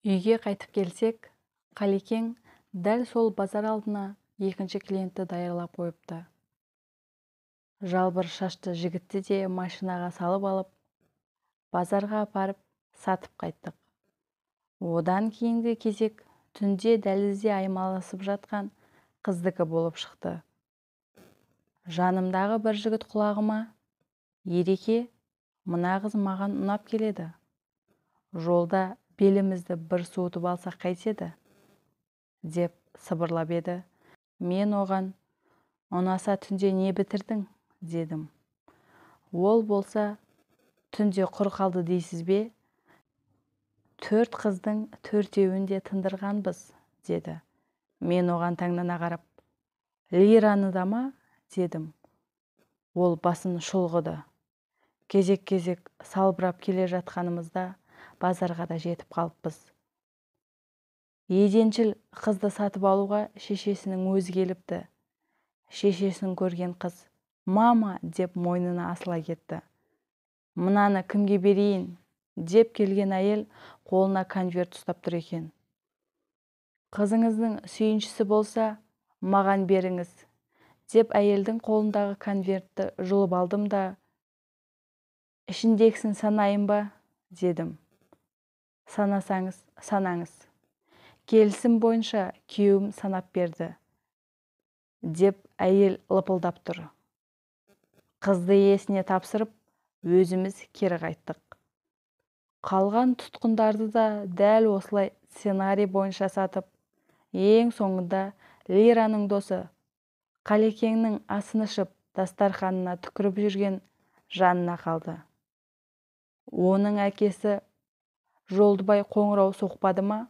Үйге қайтып келсек, Қалекең дәл сол базар алдына екінші клиентті даярлап қойыпты. Жалбыр шашты жігітті де машинаға салып алып, базарға апарып сатып қайттық. Одан кейінгі кезек түнде дәлізде аймаласып жатқан қыздікі болып шықты. Жанымдағы бір жігіт құлағыма: «Ереке, мына қыз маған ұнап келеді. Жолда белімізді бір суытып алсақ қайтеді?» деп сыбырлап еді. Мен оған: «Ұнаса түнде не бітірдің?» дедім. Ол болса: «Түнде құр қалды дейсіз бе? 4 қыздың 4-еуін де тындырғанбыз» деді. Мен оған таңдана қарап: «Лираны да ма?» дедім. Ол басын шұлғыды. Кезек-кезек салбырап келе жатқанымызда базарға да жетіп қалыппыз. Еденшіл қызды сатып алуға шешесінің өзі келіпті. Шешесін көрген қыз «Мама!» деп мойнына асыла кетті. «Мынаны кімге берейін?» деп келген әйел қолына конверт ұстап тұр екен. «Қызыңыздың сүйіншісі болса, маған беріңіз» деп әйелдің қолындағы конвертті жұлып алдым да: «Ішіндегісін санайын ба?» дедім. «Санасаңыз, санаңыз. Келісім бойынша күйеуім санап берді» деп әйел лыпылдап тұр. Қызды иесіне тапсырып, өзіміз кері қайттық. Қалған тұтқындарды да дәл осылай сценарий бойынша сатып, ең соңында Лираның досы Қалекеңнің асын ішіп дастарханына түкіріп жүрген жанына қалды. Оның әкесі Жолдыбай қоңырау соқпады ма?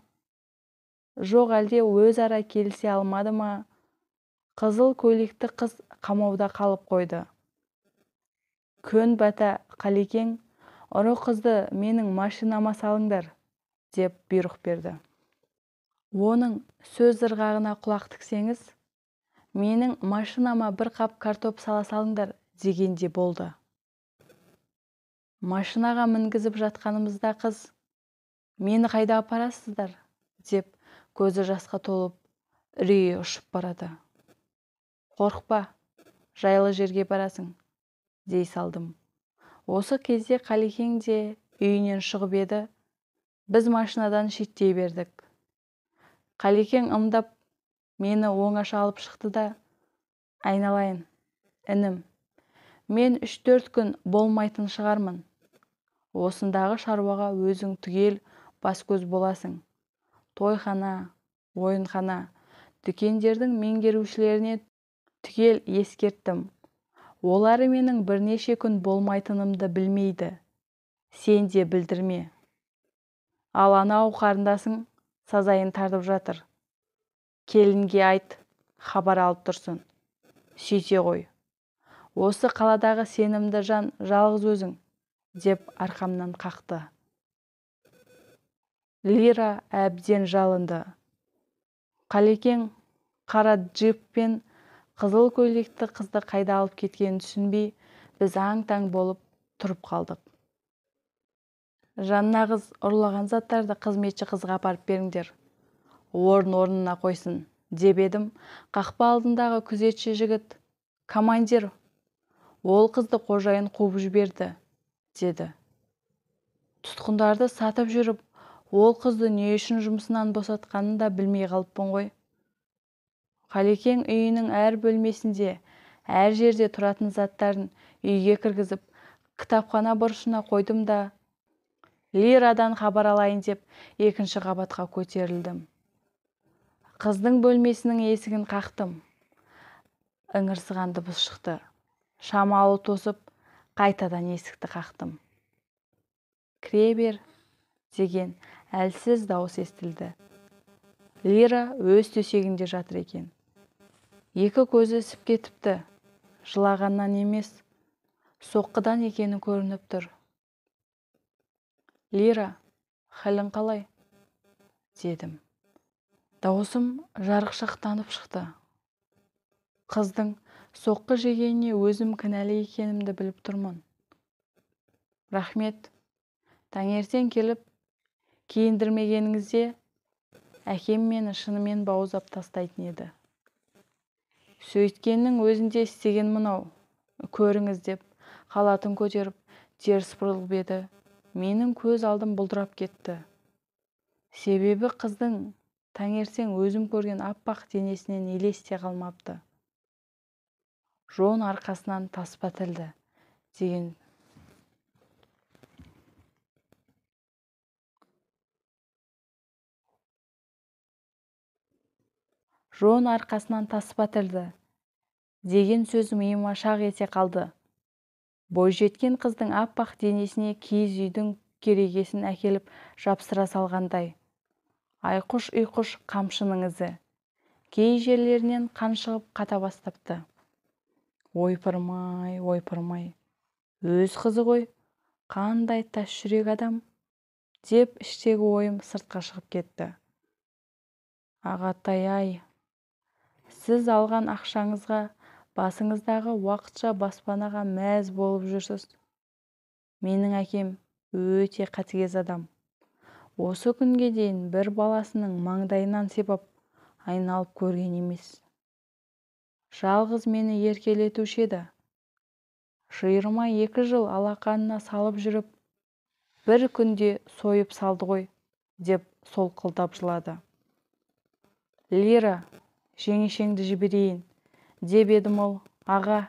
Жоқ, әлде өзара келісе алмады ма? Қызыл көйлекті қыз қамауда қалып қойды. Көн бата Қалекең ұры қызды менің машинама салыңдар деп бұйрық берді. Оның сөз ырғағына құлақ тіксеңіз, менің машинама бір қап картоп сала салыңдар дегенде болды. Машинаға мінгізіп жатқанымызда қыз: «Мені қайда апарасыздар?» деп көзі жасқа толып үрейі ұшып барады. «Қорықпа, жайлы жерге барасың» дей салдым. Осы кезде Қалекең де үйінен шығып еді. Біз машинадан шеттей бердік. Қалекең ымдап мені оңаша алып шықты да: «Айналайын, інім, мен 3-4 күн болмайтын шығармын. Осындағы шаруаға өзің түгел бас-көз боласың. Тойхана, ойынхана, дүкендердің меңгерушілеріне түгел ескерттім. Олары менің бірнеше күн болмайтынымды білмейді. Сен де білдірме. Ал анау қарындасың сазайын тартып жатыр. Келінге айт, хабар алып тұрсын. Сөйте ғой. Осы қаладағы сенімді жан жалғыз өзің» деп арқамнан қақты. Лира әбден жалынды. Қалекең қара джиппен қызыл көйлекті қызды қайда алып кеткенін түсінбей, біз аң-таң болып тұрып қалдық. «Жанна қыз ұрлаған заттарды қызметші қызға апарып беріңдер. Орнына қойсын» деп едім. Қақпа алдындағы күзетші жігіт: «Командир, ол қызды қожайын қуып жіберді» деді. Тұтқындарды сатып жүріп, ол қызды не үшін жұмысынан босатқанын да білмей қалыппын ғой. Қалекең үйінің әр бөлмесінде, әр жерде тұратын заттарын үйге кіргізіп, кітапхана бұрышына қойдым да Лирадан хабар алайын деп 2-ші қабатқа көтерілдім. Қыздың бөлмесінің есігін қақтым. Ыңырсыған дыбыс шықты. Шамалы тосып, қайтадан есікті қақтым. «Кіре бер» деген әлсіз дауыс естілді. Лира өз төсегінде жатыр екен. Екі көзі ісіп кетіпті. Жылағаннан емес, соққыдан екені көрініп тұр. «Лира, халің қалай?» дедім. Даусым жарықшақтанып шықты. Қыздың соққы жегеніне өзім кінәлі екенімді біліп тұрмын. «Рахмет. Таңертең келіп, киіндірмегеніңізде әкем мені шынымен бауыздап тастайтын еді. Сөйткеннің өзінде істеген мынау, көріңіз деп халатын көтеріп теріс бұрылып еді. Менің көз алдым бұлдырап кетті. Себебі қыздың таңертең өзім көрген аппақ денесінен елесте қалмапты. Жон арқасынан таспа тілді деген Жон арқасынан таспа тілді деген сөз миыма шақ ете қалды. Бойжеткен қыздың аппақ денесіне киіз үйдің керегесін әкеліп жапсыра салғандай. Айқұш-ұйқыш қамшының ізі. Кей жерлерінен қан шығып қата бастапты. Ойпырмай, ойпырмай. Өз қызы ғой, қандай тас жүрек адам, деп іштегі ойым сыртқа шығып кетті. Ағатай-ай, сіз алған ақшаңызға, басыңыздағы уақытша баспанаға мәз болып жүрсіз. Менің әкем өте қатыгез адам. Осы күнге дейін бір баласының маңдайынан сипап айналып көрген емес. Жалғыз мені еркелетуші еді. 22 жыл алақанына салып жүріп, бір күнде сойып салды ғой, деп солқылдап жылады. Лира, жеңешеңді жіберейін, деп едім ол. Аға,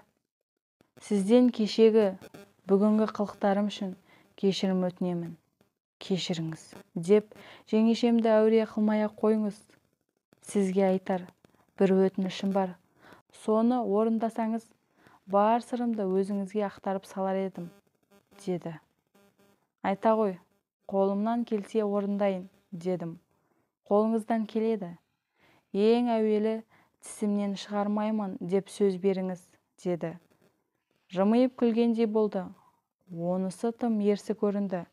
сізден кешегі бүгінгі қылықтарым үшін кешірім өтінемін. Кешіріңіз, деп жеңешемді әуре қылмай-ақ қойыңыз. Сізге айтар бір өтінішім бар. Соны орындасаңыз, бар сырымды өзіңізге ақтарып салар едім, деді. Айта ғой, қолымнан келсе орындайын, дедім. Қолыңыздан келеді. Ең әуелі тісімнен шығармаймын деп сөз беріңіз, деді. Жымиып күлгендей болды. Онысы тым ерсі көрінді.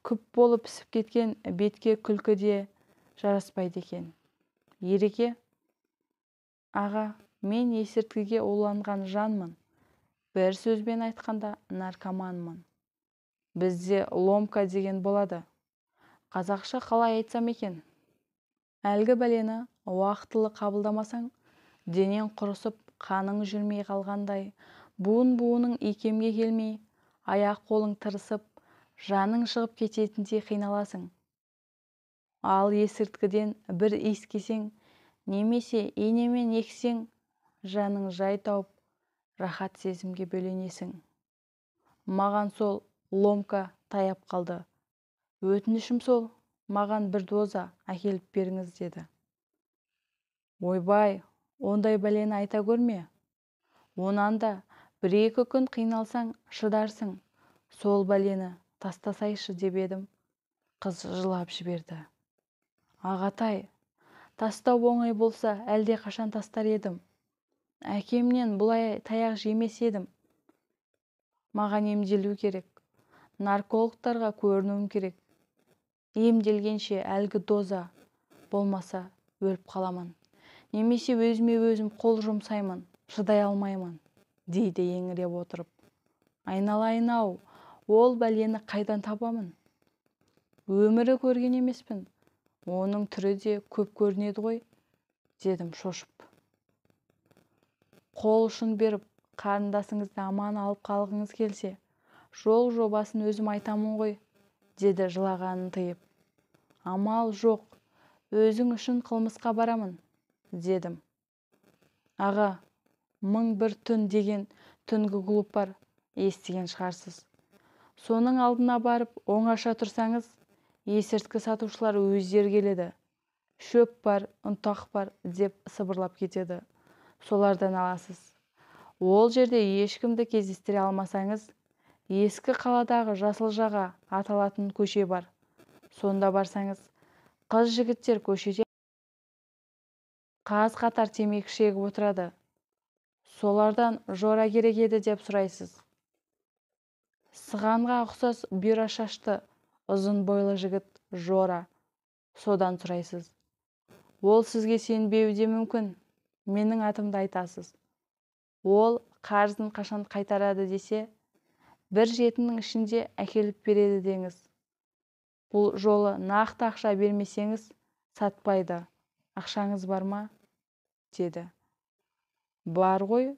Күп болып пісіп кеткен бетке күлкі де жараспайды екен. Ереке, аға, мен есірткіге уланған жанмын. Бір сөзбен айтқанда наркоманмын. Бізде ломка деген болады. Қазақша қалай айтсам екен? Әлгі бәлені уақытылы қабылдамасаң, денең құрысып, қаның жүрмей қалғандай, буын-буының икемге келмей, аяқ-қолың тырысып, жаның шығып кететіндей қиналасың. Ал есірткіден бір иіскесең, немесе инемен ексең, жаның жай тауып, рахат сезімге бөленесің. Маған сол ломка таяп қалды. Өтінішім сол, маған бір доза әкеліп беріңіз, деді. Ойбай, ондай бәлені айта көрме. Онан да бір-екі күн қиналсаң шыдарсың. Сол бәлені тастасайшы деп едім. Қыз жылап жіберді. Ағатай, тастау оңай болса, әлде қашан тастар едім. Әкемнен бұлай таяқ жемес едім. Маған емделу керек. Наркологтарға көрінуім керек. Емделгенше әлгі доза болмаса өліп қаламын. Немесе өзіме өзім қол жұмсаймын, шыдай алмаймын, дейді еңіреп отырып. Айналайын-ау, ол бәлені қайдан табамын? Өмірі көрген емеспін. Оның түрі де көп көрінеді ғой, дедім шошып. Қол ұшын беріп, қарындасыңызды аман алып қалғыңыз келсе, жол жобасын өзім айтамын ғой, деді жылағанын тыйып. Амал жоқ, өзің үшін қылмысқа барамын, дедім. Аға, 1001 түн деген түнгі клуб бар, естіген шығарсыз. Соның алдына барып, оңаша тұрсаңыз, есірткі сатушылар өздері келеді. Шөп бар, ұнтақ бар, деп сыбырлап кетеді. Солардан аласыз. Ол жерде ешкімді кездестіре алмасаңыз, ескі қаладағы жасыл жаға аталатын көше бар. Сонда барсаңыз, қыз-жігіттер көшеде қаз қатар темекі шегіп отырады. Солардан жора керек еді деп сұрайсыз. Сығанға ұқсас бұйра шашты, ұзын бойлы жігіт жора. Содан сұрайсыз. Ол сізге сенбеуі де мүмкін. Менің атымды айтасыз. Ол қарызын қашан қайтарады десе, 1 жетінің ішінде әкеліп береді деңіз. Бұл жолы нақты ақша бермесеңіз сатпайды. Ақшаңыз бар ма? Деді. Бар ғой,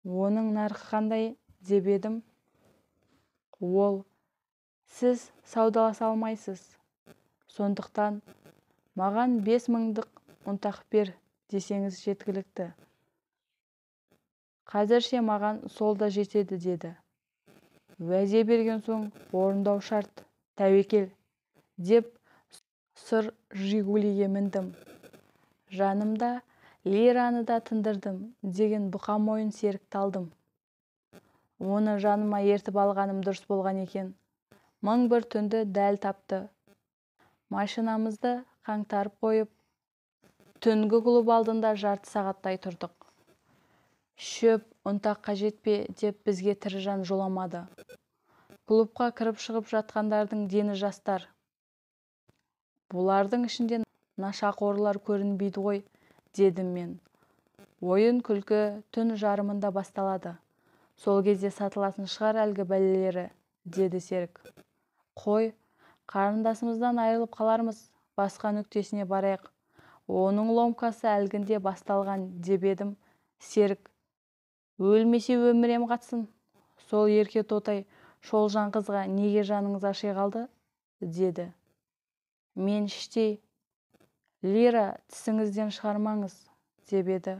оның нарқы қандай деп едім. Ол, сіз саудаласа алмайсыз. Сондықтан маған 5.000-дық ұнтақ бер десеңіз жеткілікті. Қазірше маған сол да жетеді деді. Уәде берген соң орындау шарт, тәуекел, деп сұр Жигулиге міндім. Жанымда Лираны да тындырдым деген бұқа мойын серікті алдым. Оны жаныма ертіп алғаным дұрыс болған екен. 1001 түнді дәл тапты. Машинамызды қаңтарып қойып, түнгі клуб алдында жарты сағаттай тұрдық. Шөп, ұнтақ қажет пе деп бізге тірі жан жоламады. Клубқа кіріп шығып жатқандардың дені жастар. Бұлардың ішінде нашақорлар көрінбейді ғой, дедім мен. Ойын күлкі түн жарымында басталады. Сол кезде сатылатын шығар әлгі бәлелері, деді Серік. Қой, қарындасымыздан айырылып қалармыз, басқа нүктесіне барайық. Оның ломкасы әлгінде басталған деп едім. Серік, өлмесе өмірем қатсын. Сол ерке тотай шолжан қызға неге жаныңыз аши қалды? Деді. Мен іштей, Лира, тісіңізден шығармаңыз, деп еді.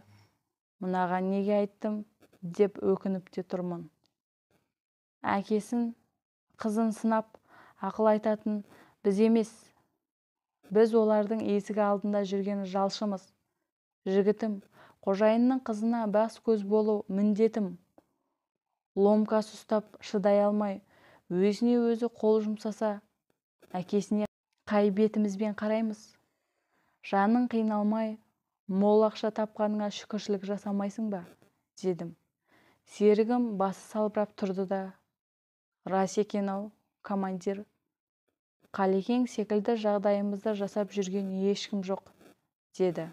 Мынаған неге айттым, деп өкініп те тұрмын. Әкесін, қызын сынап, ақыл айтатын біз емес. Біз олардың есігі алдында жүрген жалшымыз. Жігітім, қожайынның қызына бас көз болу міндетім. Ломкасы ұстап шыдай алмай, өзіне өзі қол жұмсаса, әкесіне қай бетімізбен қараймыз? Жаның қиналмай, мол ақша тапқаныңа шүкіршілік жасамайсың ба? Дедім. Серігім басы салбырап тұрды да, рас екен-ау, командир. Қалекең секілді жағдайымызды жасап жүрген ешкім жоқ, деді.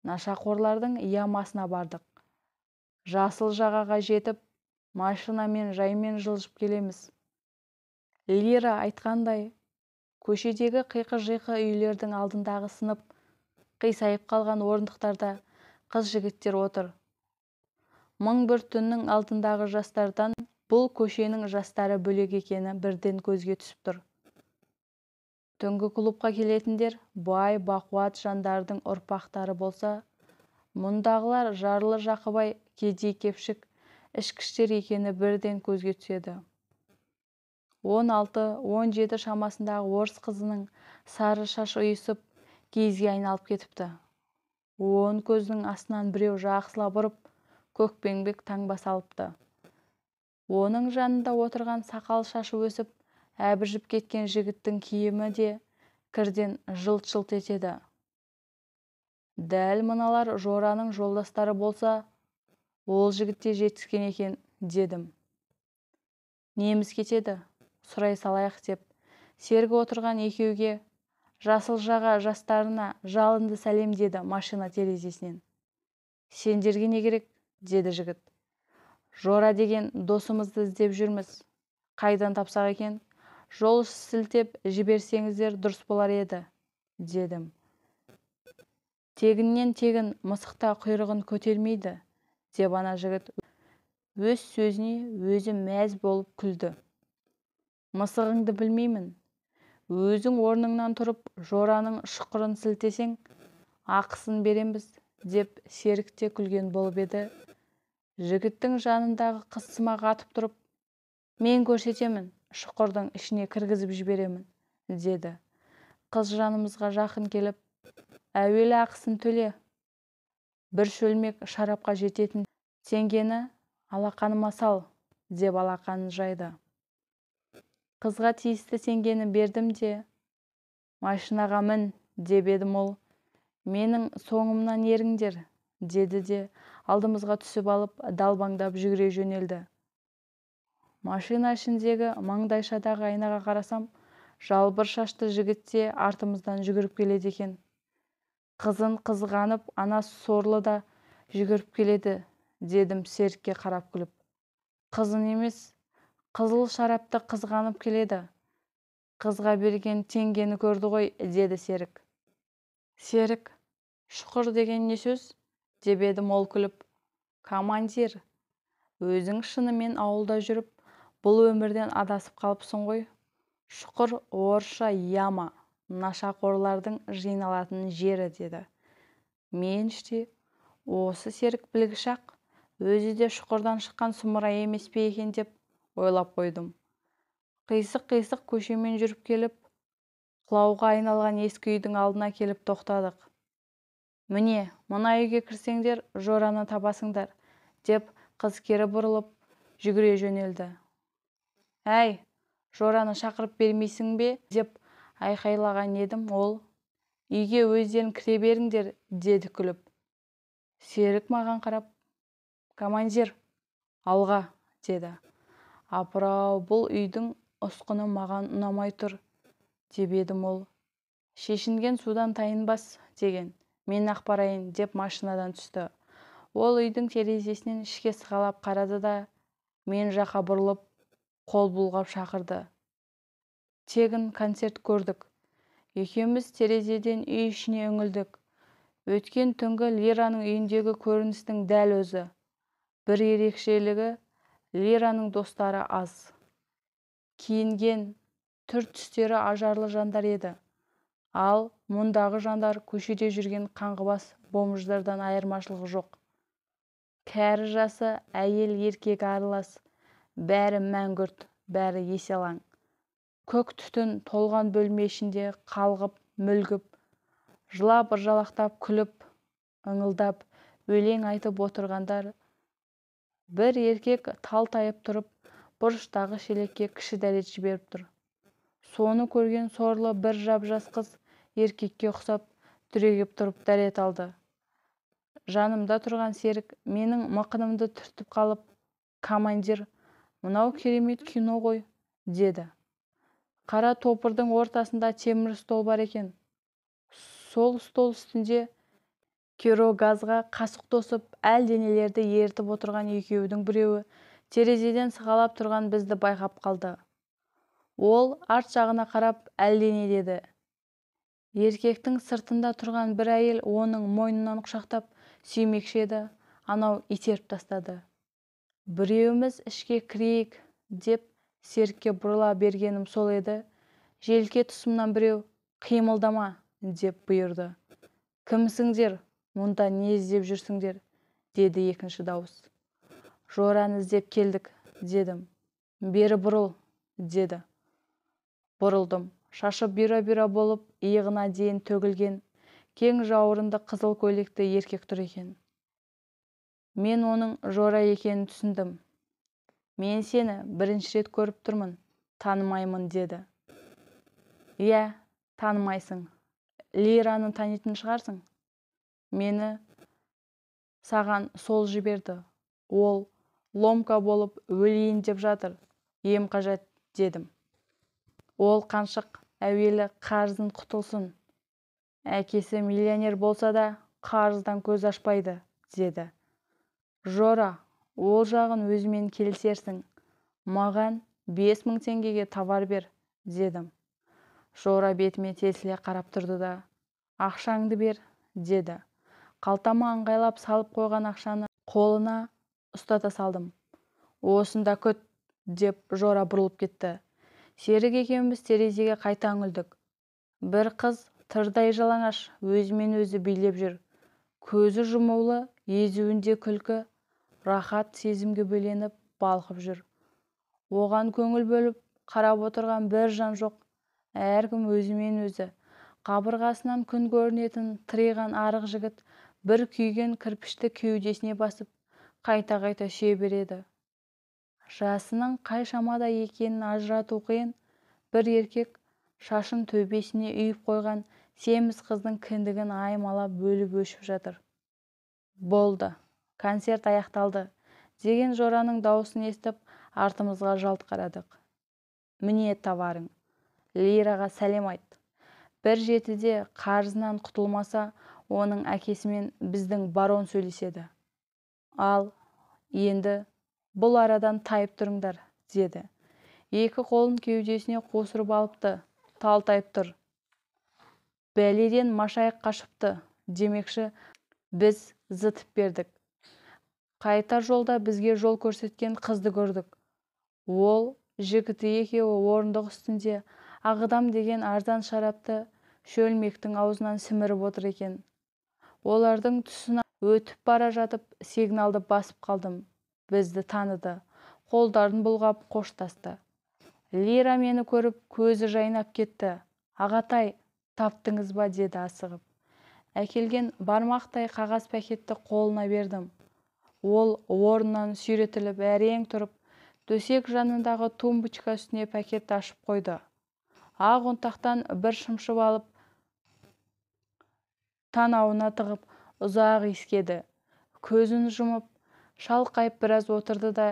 Нашақорлардың ямасына бардық. Жасыл жағаға жетіп, машинамен жаймен жылжып келеміз. Лира айтқандай, көшедегі қиқы-жиқы үйлердің алдындағы сынып, қисайып қалған орындықтарда қыз-жігіттер отыр. 1001 түннің алдындағы жастардан бұл көшенің жастары бөлек екені бірден көзге түсіп тұр. Түнгі клубқа келетіндер бай, бақуат жандардың ұрпақтары болса, мұндағылар жарлы Жақыбай, кедей кепшік, ішкіштер екені бірден көзге түседі. 16-17 шамасындағы орыс қызының сары шаш ұйысып, кезге айналып кетіпті. 10 көздің астынан біреу жақсылап ұрып, көкпеңбек таңба салыпты. Оның жанында отырған сақал шашы өсіп, әбіржіп кеткен жігіттің киімі де кірден жылт-жылт етеді. Дәл мыналар Жораның жолдастары болса, ол жігітте жетіскен екен, дедім. Неміз кетеді, сұрай салайық деп, Сергі отырған екеуге, жасыл жаға жастарына жалынды сәлем деді машина терезесінен. Сендерге не керек, деді жігіт. Жора деген досымызды іздеп жүрміз. Қайдан тапсақ екен? Жол сілтеп жіберсеңіздер дұрыс болар еді, дедім. Тегіннен тегін мысықта құйрығын көтермейді, деп ана жігіт өз сөзіне өзі мәз болып күлді. Мысығыңды білмеймін. Өзің орныңнан тұрып, Жораның шұқырын сілтесең, ақысын береміз, деп Серікте күлген болып еді. Жігіттің жанындағы қыз атып тұрып, мен көрсетемін, шұқырдың ішіне кіргізіп жіберемін, деді. Қыз жанымызға жақын келіп, әуелі ақысын төле. Бір шөлмек шарапқа жететін теңгені алақаныма сал, деп алақанын жайды. Қызға тиісті теңгені бердім де, машинаға мін, деп едім ол. Менің соңымнан еріңдер, деді де, алдымызға түсіп алып, далбаңдап жүгіре жөнелді. Машина ішіндегі маңдайшадағы айнаға қарасам, жалбыр шашты жігітте артымыздан жүгіріп келеді екен. Қызын қызғанып, ана сорлы да жүгіріп келеді, дедім Серікке қарап күліп. Қызын емес, қызыл шарапты қызғанып келеді. Қызға берген теңгені көрді ғой, деді Серік. Серік, шұқыр деген не сөз? Деп едім ол күліп. Командир, өзің шынымен ауылда жүріп, бұл өмірден адасып қалыпсың ғой. Шұқыр орысша яма, нашақорлардың жиналатын жері, деді. Мен іштей, осы Серік білгіш-ақ, өзі де шұқырдан шыққан сұмырай емес пе екен деп ойлап қойдым. Қисық-қисық көшемен жүріп келіп, құлауға айналған ескі үйдің алдына келіп тоқтадық. Міне, мына үйге кірсеңдер, Жораны табасыңдар, деп қыз кері бұрылып жүгіре жөнелді. Әй, Жораны шақырып бермейсің бе? Деп айқайлаған едім, ол үйге өздерің кіре беріңдер, деді күліп. Серік маған қарап, командир, алға, деді. Апырау, бұл үйдің ұсқыны маған ұнамай тұр, деп едім ол. Шешінген судан тайынбас, деген. Мен ақ барайын, деп машинадан түсті. Ол үйдің терезесінен ішке сығалап қарады да, мен жаққа бұрылып, қол бұлғап шақырды. Тегін концерт көрдік. Екеуміз терезеден үй ішіне үңілдік. Өткен түнгі Лираның үйіндегі көріністің дәл өзі. Бір ерекшелігі, Лираның достары аз. Киінген, түр-түстері ажарлы жандар еді. Ал мұндағы жандар көшеде жүрген қаңғыбас бомждардан айырмашылығы жоқ. Кәрі жасы, әйел еркек аралас, бәрі мәңгүрт, бәрі еселаң. Көк түтін толған бөлме ішінде қалғып, мүлгіп, жылап ыржалақтап күліп, ыңылдап, өлең айтып отырғандар. Бір еркек талтайып тұрып, бұрыштағы шелекке кіші дәрет жіберіп тұр. Соны көрген сорлы бір жап-жас қыз еркекке ұқсап түрегеп тұрып дәрет алды. Жанымда тұрған Серік менің мықынымды түртіп қалып, командир, мынау керемет кино ғой, деді. Қара топырдың ортасында темір стол бар екен. Сол стол үстінде керогазға қасық тосып, әлденелерді ертіп отырған екеудің біреуі терезеден сығалап тұрған бізді байқап қалды. Ол арт жағына қарап әлдене деді. Еркектің сыртында тұрған бір әйел оның мойнынан құшақтап сүймекші еді, анау итеріп тастады. Біреуіміз ішке кірейік, деп Серікке бұрыла бергенім сол еді. Желке тұсымнан біреу, қимылдама, деп бұйырды. Кімсіңдер, мұнда не іздеп жүрсіңдер, деді екінші дауыс. Жораны іздеп келдік, дедім. Бері бұрыл, деді. Бұрылдым. Шашы бұйра-бұйра болып, иығына дейін төгілген, кең жауырынды қызыл көйлекті еркек тұр екен. Мен оның Жора екенін түсіндім. Мен сені бірінші рет көріп тұрмын, танымаймын, деді. Иә, танымайсың. Лираны танитын шығарсың. Мені саған сол жіберді. Ол ломка болып өлейін деп жатыр. Ем қажет, дедім. Ол қаншық әуелі қарызын құтылсын. Әкесі миллионер болса да қарыздан көз ашпайды, деді. Жора, ол жағын өзімен келісерсің. Маған 5000 теңгеге товар бер, дедім. Жора бетіме тесіле қарап тұрды да, ақшаңды бер, деді. Қалтама ыңғайлап салып қойған ақшаны қолына ұстата салдым. Осында күт, деп Жора бұрылып кетті. Серік екеуміз терезеге қайта үңілдік. Бір қыз тырдай жалаңаш өзімен өзі билеп жүр. Көзі жұмулы, езуінде күлкі, рахат сезімге бөленіп, балқып жүр. Оған көңіл бөліп қарап отырған бір жан жоқ. Әркім өзімен өзі. Қабырғасынан күн көрінетін тыриған арық жігіт бір күйген кірпішті кеудесіне басып, қайта-қайта сүйе береді. Жасының қай шамада екенін ажырату қиын, бір еркек шашын төбесіне үйіп қойған семіз қыздың кіндігін аймалап бөліп өшіп жатыр. Болды, концерт аяқталды, деген Жораның дауысын естіп, артымызға жалт қарадық. Міне товарың. Лираға сәлем айт. Бір жетіде қарызынан құтылмаса, оның әкесімен біздің барон сөйлеседі. Ал енді бұл арадан тайып тұрыңдар, деді. Екі қолын кеудесіне қосырып алыпты. талтайып тұр. Бәледен машайық қашыпты демекші, біз зытып бердік. Қайтар жолда бізге жол көрсеткен қызды көрдік. Ол жігіті екеуі орындық үстінде Ағыдам деген арзан шарапты шөлмектің аузынан сіміріп отыр екен. Олардың тұсына өтіп бара жатып сигналды басып қалдым. Бізді таныды. Қолдарын бұлғап қоштасты. Лира мені көріп көзі жайнап кетті. Ағатай, таптыңыз ба, деді асығып. Әкелген бармақтай қағаз пакетті қолына бердім. Ол орнынан сүйретіліп әрең тұрып, төсек жанындағы тумбочка үстіне пакетті ашып қойды. Ақ ұнтақтан бір шымшып алып, танауына тығып, ұзақ иіскеді. Көзін жұмып, шалқайып біраз отырды да,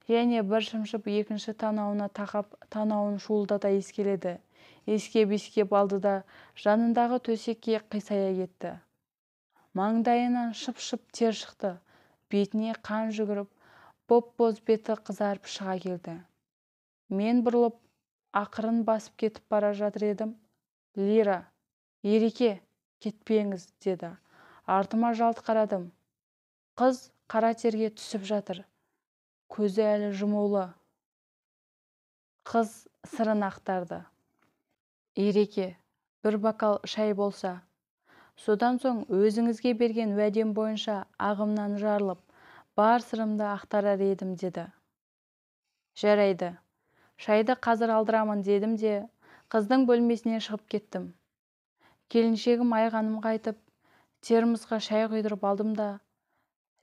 және бір шымшып екінші танауына тақап, танауын шуылдата иіскеледі. Иіскеп алды да, жанындағы төсекке қисая кетті. Маңдайынан шып-шып тер шықты. Бетіне қан жүгіріп, боп-боз беті қызарып шыға келді. Мен бұрылып, ақырын басып кетіп бара жатыр едім. Лира, Ереке, кетпеңіз, деді. Артыма жалт қарадым. Қыз қара терге түсіп жатыр. Көзі әлі жұмулы. Қыз сырын ақтарды. Ереке, бір бокал шай болса. Содан соң өзіңізге берген уәдем бойынша ағымнан жарылып, бар сырымды ақтарар едім, деді. Жарайды. Шайды қазір алдырамын, дедім де, қыздың бөлмесіне шығып кеттім. Келіншегім Айғаным қайтып, термосқа шай құйдырып алдым да,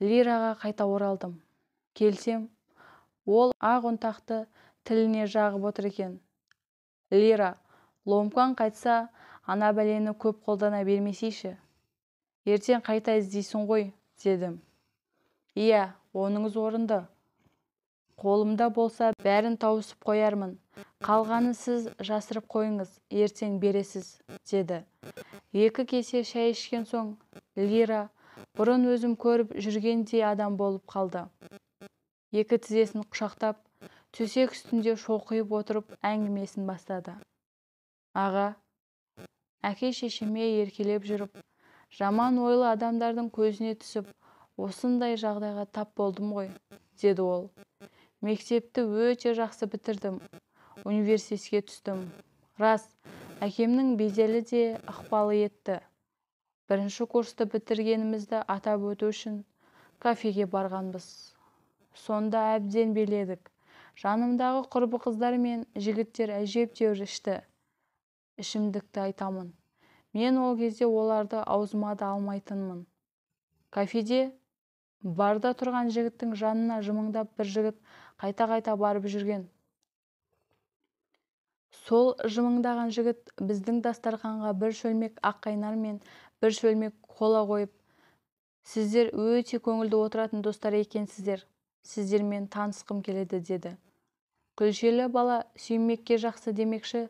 Лираға қайта оралдым. Келсем, ол ақ ұнтақты тіліне жағып отыр екен. Лира, ломкаң қайтса, ана бәлені көп қолдана бермесейші. Ертең қайта іздейсің ғой, дедім. Иә, оныңыз орынды. Қолымда болса бәрін тауысып қоярмын. Қалғаны сіз жасырып қойыңыз, ертең бересіз, деді. 2 кесе шай ішкен соң, Лира бұрын өзім көріп жүргендей адам болып қалды. 2 тізесін құшақтап, төсек үстінде шоқиып отырып әңгімесін бастады. Аға, әке-шешеме еркелеп жүріп, жаман ойлы адамдардың көзіне түсіп, осындай жағдайға тап болдым ғой, деді ол. Мектепті өте жақсы бітірдім. Университетке түстім. Рас, әкемнің беделі де ықпалы етті. 1-ші курсты бітіргенімізді атап өту үшін кафеге барғанбыз. Сонда әбден беледік. Жанымдағы құрбы қыздар мен жігіттер әжептәуір ішті. Ішімдікті айтамын. Мен ол кезде оларды аузыма да алмайтынмын. Кафеде барда тұрған жігіттің жанына жымыңдап бір жігіт қайта-қайта барып жүрген. Сол жымыңдаған жігіт біздің дастарханға бір шөлмек аққайнар мен бір шөлмек кола қойып, сіздер өте көңілді отыратын достар екенсіздер. Сіздермен танысқым келеді, деді. Күлшелі бала сүймекке жақсы демекші,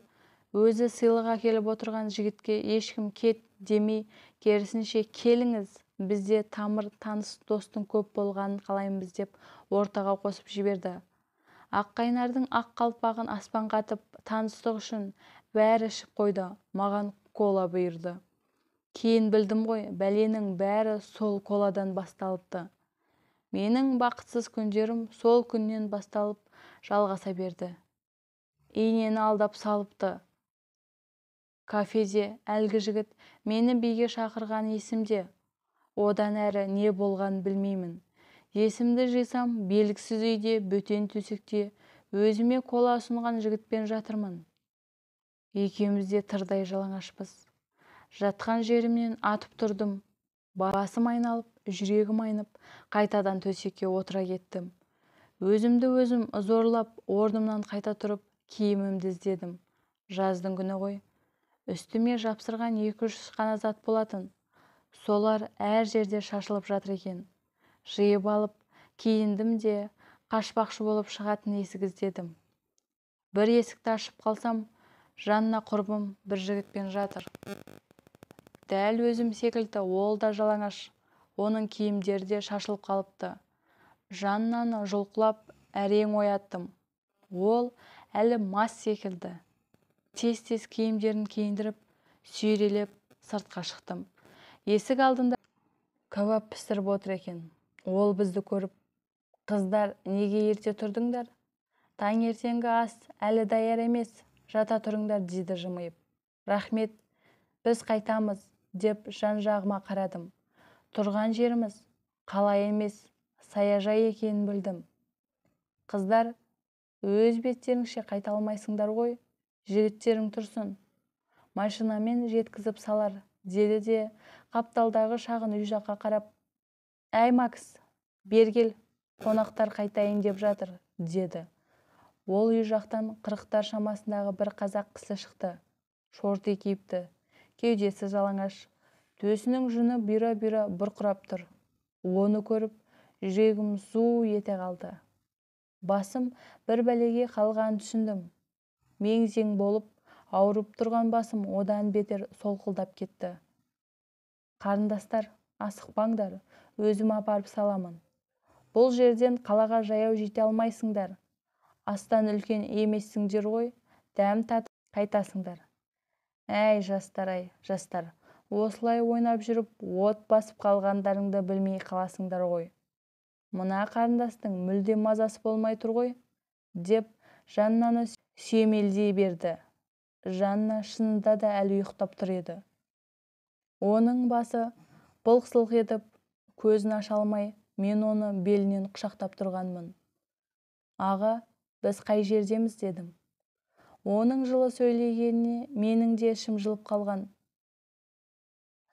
өзі сыйлық әкеліп отырған жігітке ешкім кет демей, керісінше келіңіз, бізде тамыр таныс достың көп болғанын қалаймыз деп ортаға қосып жіберді. Аққайнардың ақ қалпағын аспанға атып, таныстық үшін бәрі ішіп қойды, маған кола бұйырды. Кейін білдім ғой, бәленің бәрі сол коладан басталыпты. Менің бақытсыз күндерім сол күннен басталып жалғаса берді. Инені алдап салыпты. Кафеде әлгі жігіт мені биге шақырған есімде. Одан әрі не болған білмеймін. Есімді жисам, белгісіз үйде, бөтен төсекте, өзіме кола ұсынған жігітпен жатырмын. Екеумізде тырдай жалаңашпыз. Жатқан жерімнен атып тұрдым. Басым айналып, жүрегім айнып, қайтадан төсекке отыра кеттім. Өзімді өзім зорлап, орнымнан қайта тұрып, киімімді іздедім. Жаздың күні ғой. Үстіме жапсырған 200 қана зат болатын. Солар әр жерде шашылып жатыр екен. Жиып алып, киіндім де, қашпақшы болып шығатын есік іздедім. Бір есікті ашып қалсам, жанына құрбым бір жігітпен жатыр. Дәл өзім секілді, ол да жалаңаш. Оның киімдері де шашылып қалыпты. Жаннан жұлқылап әрең ояттым. Ол әлі мас секілді. Тез-тез киімдерін киіндіріп, сүйрелеп сыртқа шықтым. Есік алдында кәуап пісіріп отыр екен. Ол бізді көріп, «Қыздар, неге ерте тұрдыңдар? Таңертеңгі ас әлі даяр емес, жата тұрыңдар», дейді жымиып. «Рахмет, біз қайтамыз», деп жан-жағыма қарадым. Тұрған жеріміз қала емес, саяжай екенін білдім. «Қыздар, өз беттеріңше қайта алмайсыңдар ғой, жігіттерің тұрсын, машинамен жеткізіп салар», деді де қапталдағы шағын үй жаққа қарап, «Әй, Макс, бер кел, қонақтар қайтайын деп жатыр», деді. Ол үй жақтан 40-тар шамасындағы бір қазақ кісі шықты. Шорти киіпті, кеудесі жалаңаш, төсінің жүні бұйра-бұйра бұрқырап тұр. Оны көріп, жүрегім зу ете қалды. Басым бір бәлеге қалғанын түсіндім. Мең-зең болып, ауырып тұрған басым одан бетер солқылдап кетті. «Қарындастар, асықпаңдар, өзім апарып саламын. Бұл жерден қалаға жаяу жете алмайсыңдар. Астан үлкен емессіңдер ғой, дәм татып қайтасыңдар». «Әй, жастар, жастар, осылай ойнап жүріп, от басып қалғандарыңды білмей қаласыңдар ғой. Мына қарындастың мүлде мазасы болмай тұр ғой», деп Жаннаны сүйемелдей берді. Жанна шынында да әлі ұйықтап тұр еді. Оның басы былқ-сылқ етіп, көзін аша алмай, мен оны белінен құшақтап тұрғанмын. «Аға, біз қай жердеміз?» дедім. Оның жылы сөйлегеніне менің де ішім жылып қалған.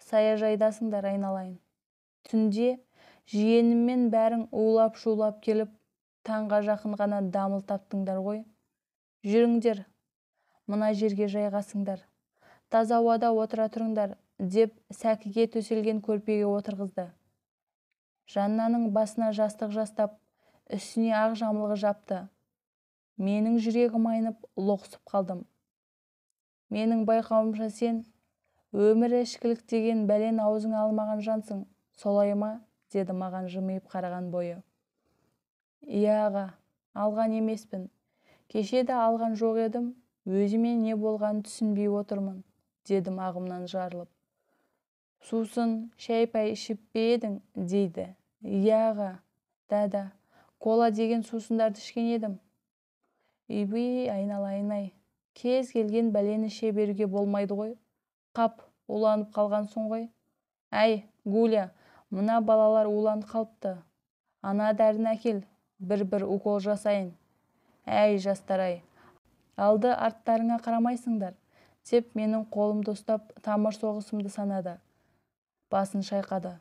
«Саяжайдасыңдар, айналайын. Түнде жиеніммен бәрің улап-шулап келіп, таңға жақын ғана дамыл таптыңдар ғой. Жүріңдер, мына жерге жайғасыңдар. Таза ауада отыра тұрыңдар», деп сәкіге төселген көрпеге отырғызды. Жаннаның басына жастық жастап, үстіне ақ жамылғы жапты. Менің жүрегім айнып, лоқсып қалдым. «Менің байқауымша сен өмірі ішкілік деген бәлен аузыңа алмаған жансың, солай ма?» деді маған жымиып қараған бойы. «Иә аға, алған емеспін. Кеше де алған жоқ едім, өзіме не болғанын түсінбей отырмын», дедім ағымнан жарылып. «Сусын, шай-пай ішіп пе едің?» дейді. «Иә аға, да, кола деген сусындарды ішкен едім». «Үйбүй, айналайын-ай, кез келген бәлені іше беруге болмайды ғой. Қап, уланып қалғансың ғой. Әй, Гуля, мына балалар уланып қалыпты. Ана дәріні әкел, бір укол жасайын». «Әй, жастар, алды арттарыңа қарамайсыңдар», деп менің қолымды ұстап тамыр соғысымды санады. Басын шайқады.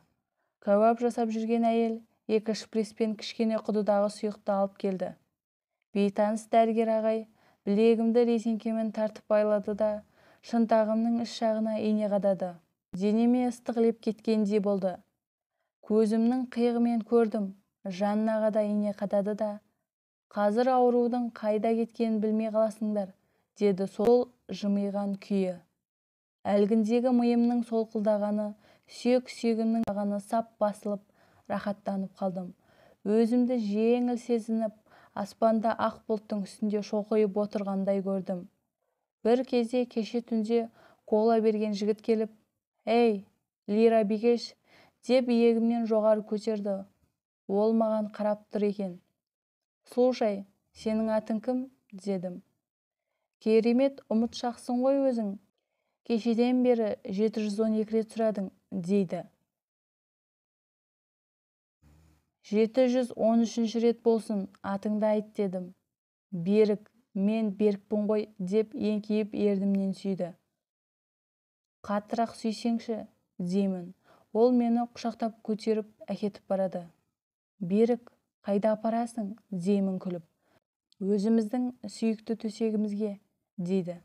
Кәуап жасап жүрген әйел 2 шприспен кішкене құдыдағы сұйықты алып келді. Бейтаныс дәрігер ағай білегімді резеңкемен тартып байлады да шынтағымның іш жағына ине қадады. Денеме ыстық леп кеткендей болды. Көзімнің қиығымен көрдім. Жаннаға да ине қадады да, «Қазір аурудың қайда кеткенін білмей қаласыңдар», деді сол жымиған күйі. Әлгіндегі миымның солқылдағаны, сүйек-сүйегімнің ағаны сап басылып, рахаттанып қалдым. Өзімді жеңіл сезініп, аспанда ақ бұлттың үстінде шоқиып отырғандай көрдім. Бір кезде кеше түнде кола берген жігіт келіп, «Ей, Лира Бикеш», деп иегімнен жоғары көтерді. Ол маған қарап тұр екен. «Слушай, сенің атың кім?» дедім. «Керемет ұмытшақсың ғой өзің. Кешеден бері 712 рет сұрадың», дейді. «713 рет болсын, атыңды айт», дедім. «Берік, мен Берікпін ғой», деп еңкейіп ердімнен сүйді. «Қаттырақ сүйсеңші», деймін. Ол мені құшақтап көтеріп әкетіп барады. «Берік, қайда апарасың?» деймін күліп. «Өзіміздің сүйікті төсегімізге», дейді.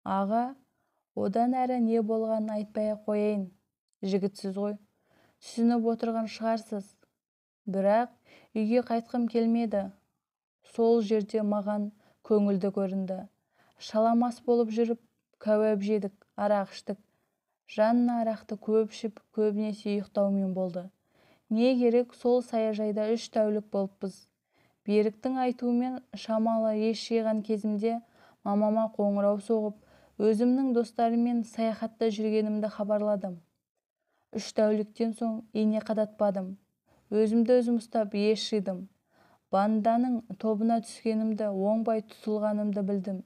«Аға, одан әрі не болғанын айтпай қояйын. Жігітсіз ғой, түсініп отырған шығарсыз. Бірақ үйге қайтқым келмеді. Сол жерде маған көңілді көрінді. Шаламас болып жүріп, кәуап жедік, арақ іштік. Жанна арақты көп ішіп, көбінесе ұйықтаумен болды. Не керек, сол саяжайда 3 тәулік болыппыз. Беріктің айтуымен шамалы еш жиған кезімде мамама қоңырау соғып, өзімнің достарыммен саяхатта жүргенімді хабарладым. 3 тәуліктен соң ине қадатпадым. Өзімді өзім ұстап ес жидым. Банданың тобына түскенімді, оңбай тұтылғанымды білдім.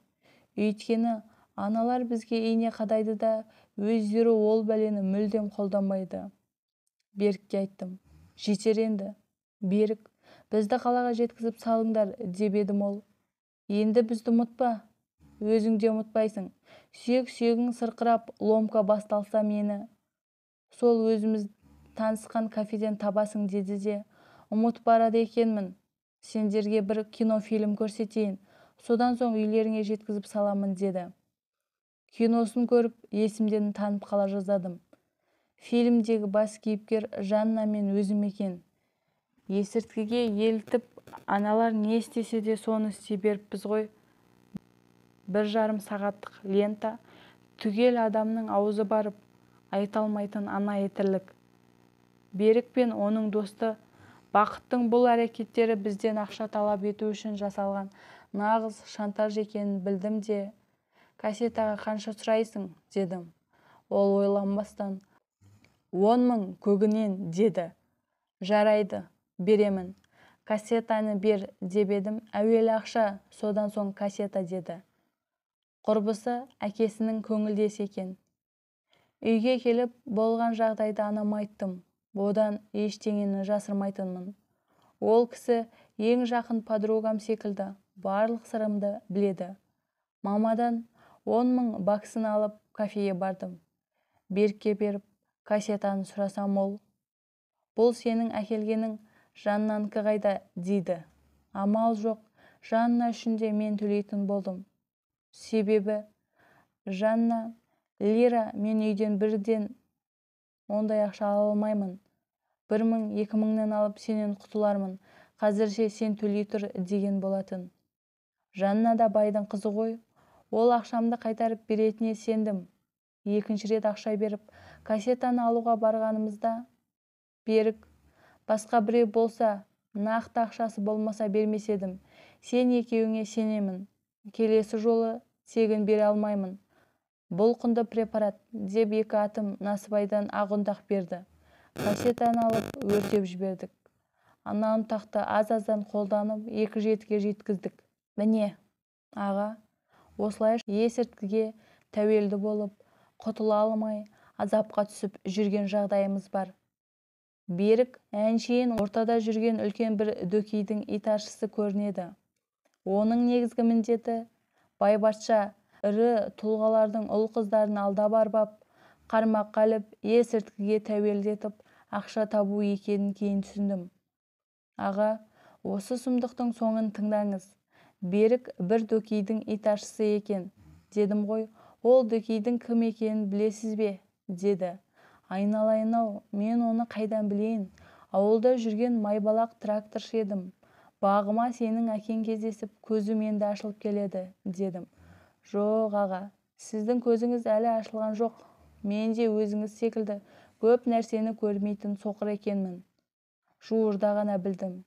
Өйткені аналар бізге ине қадайды да, өздері ол бәлені мүлдем қолданбайды. Берікке айттым. Жетер енді. Берік, бізді қалаға жеткізіп салыңдар, деп едім ол. Енді бізді ұмытпа. Өзің де ұмытпайсың. Сүйегің сырқырап, ломка басталса мені сол өзіміз танысқан кафеден табасың, деді де, ұмыт барады екенмін. Сендерге бір кинофильм көрсетейін, содан соң үйлеріңе жеткізіп саламын, деді. Киносын көріп, есімден танып қала жаздадым. Фильмдегі бас кейіпкер Жанна мен өзім екен. Есірткіге елітіп, аналар не істесе де соны істей беріппіз ғой. 1,5 сағаттық лента, түгел адамның аузы барып айта алмайтын анайы тірлік. Берік пен оның досты Бақыттың бұл әрекеттері бізден ақша талап ету үшін жасалған нағыз шантаж екенін білдім де, кассетаға қанша сұрайсың, дедім. Ол ойланбастан 10 000 көгінен, деді. Жарайды, беремін. Кассетаны бер, деп едім. Әуелі ақша, содан соң кассета, деді. Құрбысы әкесінің көңілдес екен. Үйге келіп, болған жағдайды анама айттым. Одан ештеңені жасырмайтынмын. Ол кісі ең жақын подругам секілді барлық сырымды біледі. Мамадан 10 000 баксын алып кафеге бардым. Берікке беріп, кассетаны сұрасам ол. Бұл сенің әкелгенің, Жаннанікі қайда, дейді. Амал жоқ, Жанна үшін де мен төлейтін болдым. Себебі Жанна, Лира, мен үйден бірден ондай ақша ала алмаймын. 1 000, 2 000-нен алып сенен құтылармын. Қазірше сен төлей тұр, деген болатын. Жанна да байдың қызы ғой. Ол ақшамды қайтарып беретініне сендім. Екінші рет ақша беріп, кассетаны алуға барғанымызда Берік, басқа біреу болса, нақты ақшасы болмаса бермес едім. Сен екеуіңе сенемін. Келесі жолы тегін бере алмаймын. Бұл құнды препарат, деп 2 атым Насыбайдан ақ берді. Кассетаны алып өртеп жібердік. Ана ұнтақты аз-аздан қолданып 2 жетіге жеткіздік. Міне, аға, осылайша есірткіге тәуелді болып, құтыла алмай, азапқа түсіп жүрген жағдайымыз бар. Берік әншейін ортада жүрген үлкен бір дөкейдің итаршысы көрінеді. Оның негізгі міндеті байбатша ірі тұлғалардың ұл қыздарын алдап арбап, қармаққа іліп, есірткіге тәуелді етіп, ақша табу екенін кейін түсіндім. Аға, осы сұмдықтың соңын тыңдаңыз. Берік бір дөкейдің итаршысы екен, дедім ғой. Ол дөкейдің кім екенін білесіз бе, деді. Айналайын-ау, мен оны қайдан білейін? Ауылда жүрген майбалақ тракторшы едім. Бағыма сенің әкең кездесіп, көзім енді ашылып келеді, дедім. Жоқ, аға, сіздің көзіңіз әлі ашылған жоқ. Мен де өзіңіз секілді көп нәрсені көрмейтін соқыр екенмін. Жуырда ғана білдім.